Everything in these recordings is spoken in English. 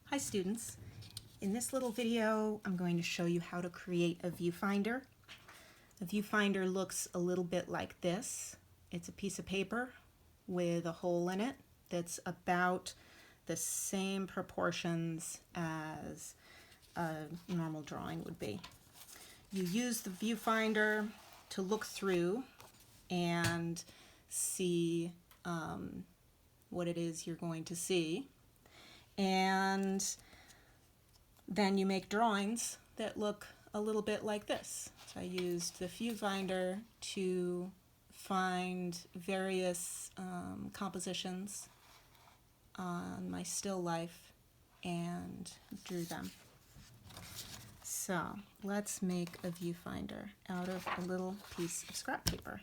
Hi students. In this little video I'm going to show you how to create a viewfinder. A viewfinder looks a little bit like this. It's a piece of paper with a hole in it that's about the same proportions as a normal drawing would be. You use the viewfinder to look through and see what it is you're going to see. And then you make drawings that look a little bit like this. So I used the viewfinder to find various compositions on my still life and drew them. So let's make a viewfinder out of a little piece of scrap paper.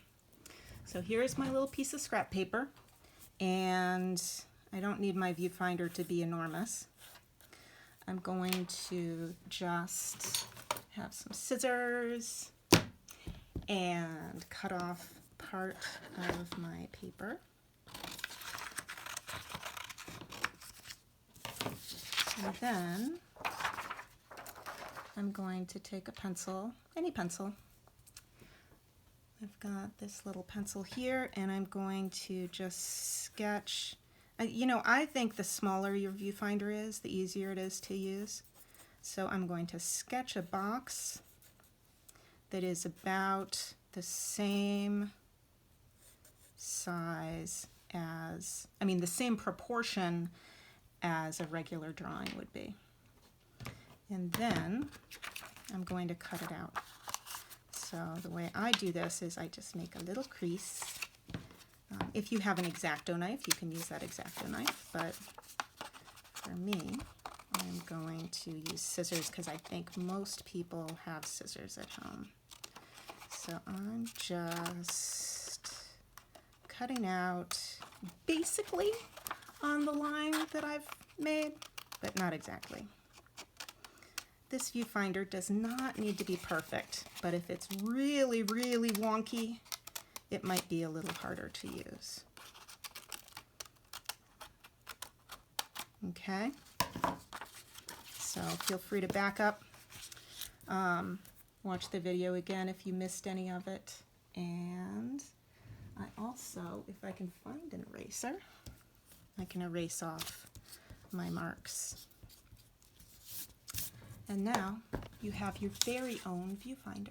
So here's my little piece of scrap paper, and I don't need my viewfinder to be enormous. I'm going to just have some scissors and cut off part of my paper. And then I'm going to take a pencil, any pencil. I've got this little pencil here, and I'm going to just sketch. You know, I think the smaller your viewfinder is, the easier it is to use. So I'm going to sketch a box that is about the same size as, the same proportion as a regular drawing would be. And then I'm going to cut it out. So the way I do this is I just make a little crease. If you have an X-Acto knife, you can use that X-Acto knife, but for me, I'm going to use scissors because I think most people have scissors at home. So I'm just cutting out basically on the line that I've made, but not exactly. This viewfinder does not need to be perfect, but if it's really, really wonky, it might be a little harder to use. Okay, so feel free to back up, watch the video again if you missed any of it, and I also, if I can find an eraser, I can erase off my marks. And now you have your very own viewfinder.